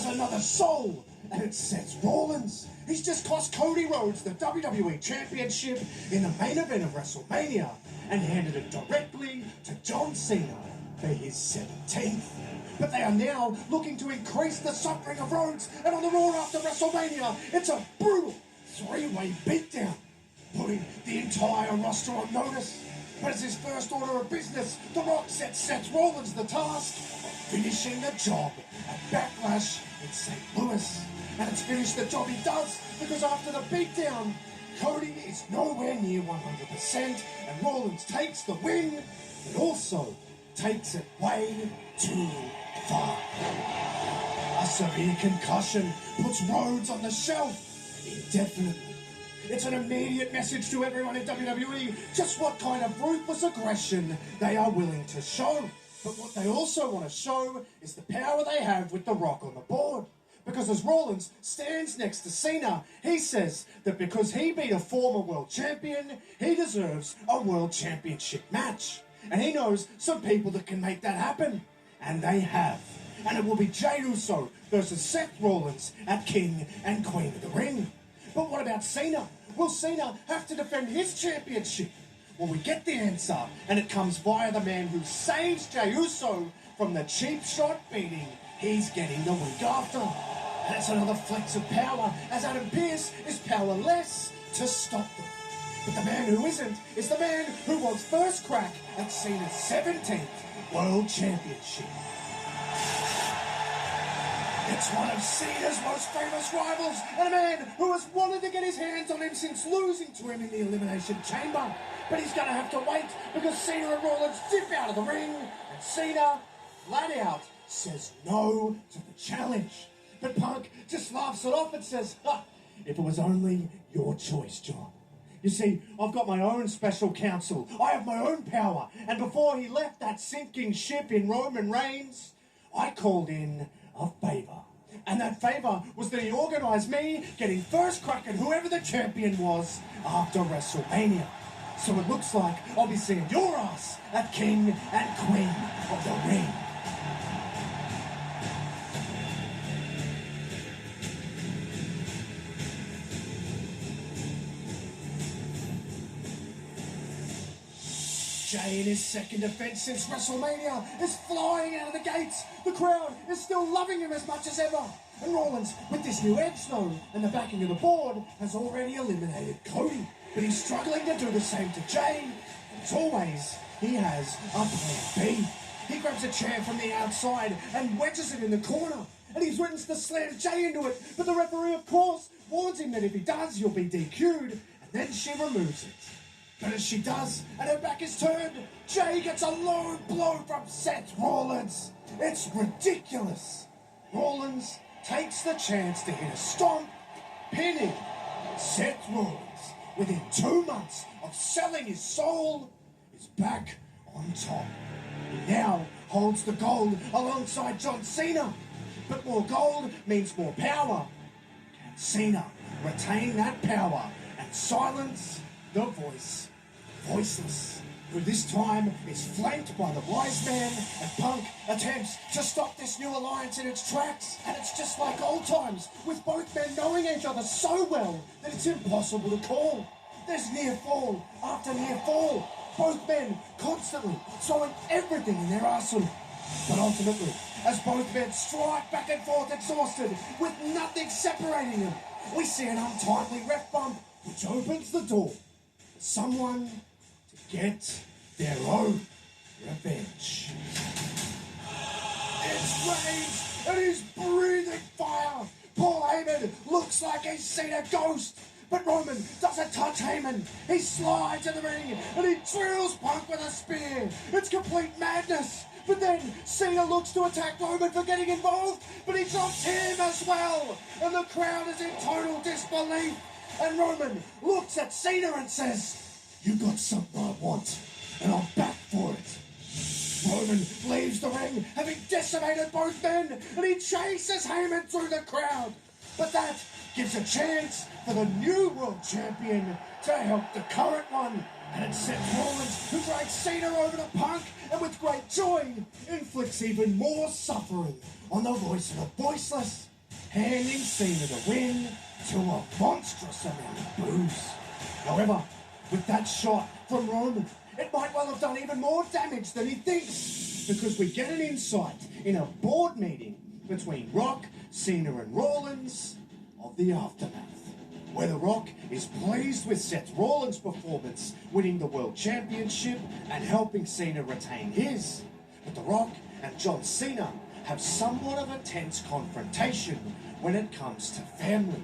another soul, and it's Seth Rollins. He's just cost Cody Rhodes the WWE Championship in the main event of WrestleMania and handed it directly to John Cena for his 17th. But they are now looking to increase the suffering of Rhodes, and on the Raw after WrestleMania, it's a brutal three-way beatdown, putting the entire roster on notice. But as his first order of business, The Rock sets Seth Rollins the task of finishing the job at Backlash in St. Louis. And it's finished the job he does, because after the beatdown, Cody is nowhere near 100%, and Rollins takes the win, but also takes it way too far. A severe concussion puts Rhodes on the shelf indefinitely. It's an immediate message to everyone in WWE just what kind of ruthless aggression they are willing to show. But what they also want to show is the power they have with The Rock on the board. Because as Rollins stands next to Cena, he says that because he beat a former world champion, he deserves a world championship match. And he knows some people that can make that happen. And they have. And it will be Jey Uso versus Seth Rollins at King and Queen of the Ring. But what about Cena? Will Cena have to defend his championship? Well, we get the answer, and it comes via the man who saves Jey Uso from the cheap shot beating he's getting the week after. And it's another flex of power, as Adam Pearce is powerless to stop them. But the man who isn't is the man who wants first crack at Cena's 17th World Championship. It's one of Cena's most famous rivals, and a man who has wanted to get his hands on him since losing to him in the Elimination Chamber. But he's going to have to wait, because Cena and Rollins dip out of the ring, and Cena, flat out, says no to the challenge. But Punk just laughs it off and says, if it was only your choice, John. You see, I've got my own special counsel. I have my own power. And before he left that sinking ship in Roman Reigns, I called in a favour. And that favour was that he organised me getting first crack at whoever the champion was after WrestleMania. So it looks like I'll be seeing your ass at King and Queen of the Ring. Jey, in his second defence since WrestleMania, is flying out of the gates. The crowd is still loving him as much as ever. And Rollins, with this new edge though, and the backing of the board, has already eliminated Cody. But he's struggling to do the same to Jey. As always, he has a plan B. He grabs a chair from the outside and wedges it in the corner. And he's witnessed to slam Jey into it. But the referee, of course, warns him that if he does, he'll be DQ'd. And then she removes it. But as she does, and her back is turned, Jey gets a low blow from Seth Rollins. It's ridiculous. Rollins takes the chance to hit a stomp, pinning Seth Rollins. Within 2 months of selling his soul, is back on top. He now holds the gold alongside John Cena. But more gold means more power. Can Cena retain that power and silence the voiceless, who this time is flanked by the wise man, and Punk attempts to stop this new alliance in its tracks. And it's just like old times, with both men knowing each other so well that it's impossible to call. There's near fall after near fall, both men constantly throwing everything in their arsenal. But ultimately, as both men strike back and forth exhausted, with nothing separating them, we see an untimely ref bump, which opens the door for someone to get their own revenge. It's Reigns, and he's breathing fire. Paul Heyman looks like he's seen a ghost. But Roman doesn't touch Heyman. He slides in the ring, and he drills Punk with a spear. It's complete madness. But then Cena looks to attack Roman for getting involved, but he drops him as well. And the crowd is in total disbelief. And Roman looks at Cena and says, "You got something I want, and I'm back for it." Roman leaves the ring, having decimated both men, and he chases Heyman through the crowd. But that gives a chance for the new world champion to help the current one. And it's Seth Rollins who drags Cena over to Punk, and with great joy inflicts even more suffering on the voice of the voiceless. handing Cena the win to a monstrous amount of boos. However, with that shot from Roman, it might well have done even more damage than he thinks, because we get an insight in a board meeting between Rock, Cena and Rollins of the aftermath, where The Rock is pleased with Seth Rollins' performance, winning the World Championship and helping Cena retain his. But The Rock and John Cena have somewhat of a tense confrontation when it comes to family,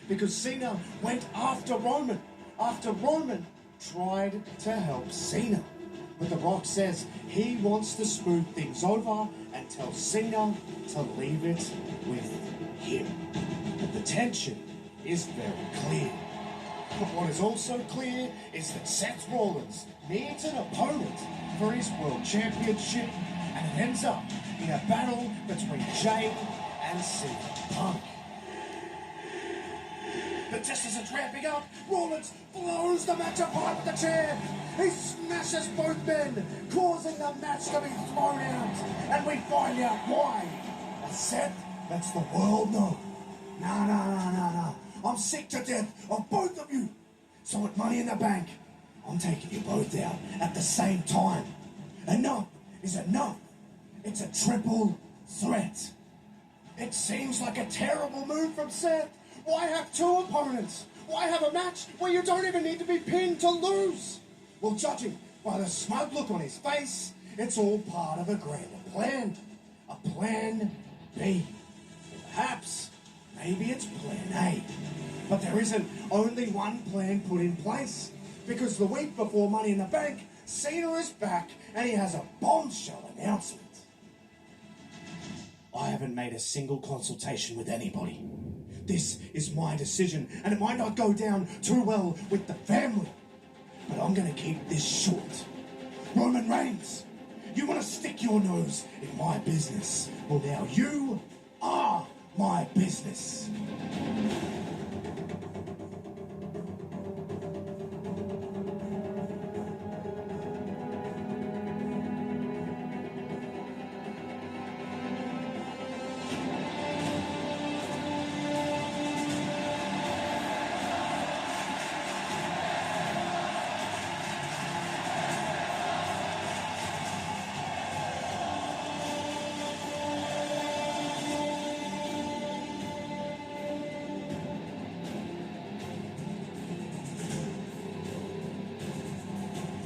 because Cena went after Roman tried to help Cena. But The Rock says he wants to smooth things over and tells Cena to leave it with him. But the tension is very clear. But what is also clear is that Seth Rollins needs an opponent for his World Championship, and it ends up in a battle between Jay and CM Punk. But just as it's ramping up, Rollins blows the match apart with the chair. He smashes both men, causing the match to be thrown out. And we find out why. As Seth lets the world know. Nah. I'm sick to death of both of you. So at Money in the Bank, I'm taking you both out at the same time. Enough is enough. It's a triple threat. It seems like a terrible move from Seth. Why have two opponents? Why have a match where you don't even need to be pinned to lose? Well, judging by the smug look on his face, it's all part of a grander plan. A plan B. Perhaps, maybe it's plan A. But there isn't only one plan put in place, because the week before Money in the Bank, Cena is back and he has a bombshell announcement. I haven't made a single consultation with anybody. This is my decision, and it might not go down too well with the family, but I'm gonna keep this short. Roman Reigns, you wanna stick your nose in my business? Well, now you are my business.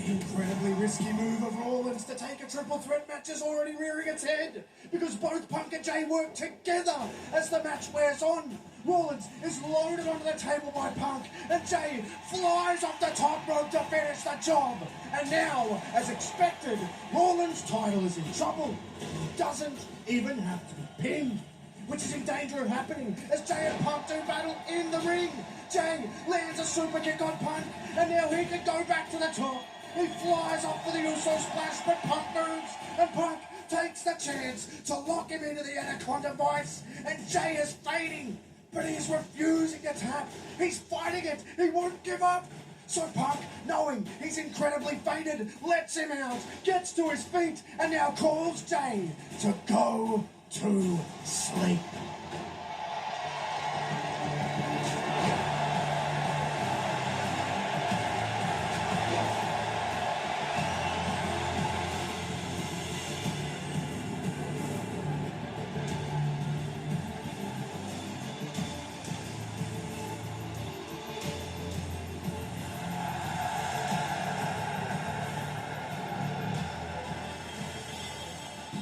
Incredibly risky move of Rollins to take a triple threat match is already rearing its head, because both Punk and Jay work together as the match wears on. Rollins is loaded onto the table by Punk, and Jay flies off the top rope to finish the job. And now, as expected, Rollins' title is in trouble. He doesn't even have to be pinned, which is in danger of happening as Jay and Punk do battle in the ring. Jay lands a super kick on Punk, and now he can go back to the top. He flies off for the Uso splash, but Punk moves, and Punk takes the chance to lock him into the Anaconda Vice, and Jay is fading, but he's refusing to tap. He's fighting it. He won't give up. So Punk, knowing he's incredibly faded, lets him out, gets to his feet, and now calls Jay to go to sleep.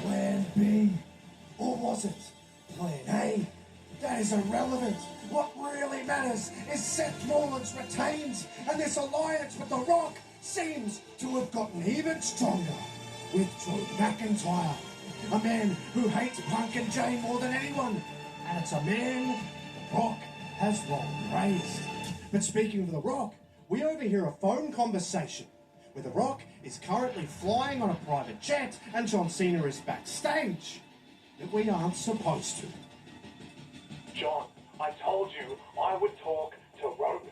Plan B? Or was it Plan A? That is irrelevant. What really matters is Seth Rollins retains, and this alliance with The Rock seems to have gotten even stronger with Drew McIntyre, a man who hates Punk and Jay more than anyone, and it's a man The Rock has long praised. But speaking of The Rock, we overhear a phone conversation where The Rock is currently flying on a private jet and John Cena is backstage. But we aren't supposed to. John, I told you I would talk to Roman.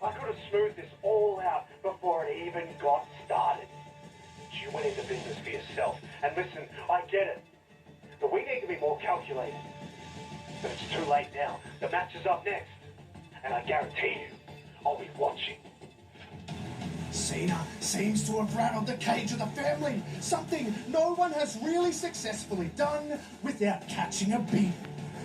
I could have smoothed this all out before it even got started. You went into business for yourself, and listen, I get it. But we need to be more calculated. But it's too late. late now. The match is up next. And I guarantee you, I'll be watching. Cena seems to have rattled the cage of the family, something no one has really successfully done without catching a beat.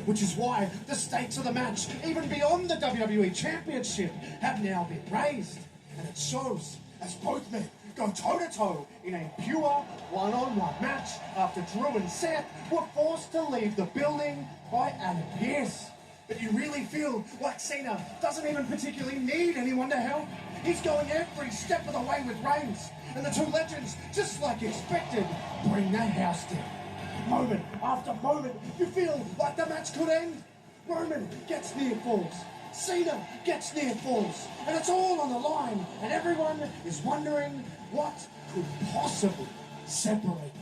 Which is why the stakes of the match, even beyond the WWE Championship, have now been raised. And it shows as both men go toe-to-toe in a pure one-on-one match after Drew and Seth were forced to leave the building by Adam Pearce. But you really feel like Cena doesn't even particularly need anyone to help. He's going every step of the way with Reigns. And the two legends, just like expected, bring the house down. Moment after moment, you feel like the match could end. Roman gets near falls. Cena gets near falls. And it's all on the line. And everyone is wondering what could possibly separate them.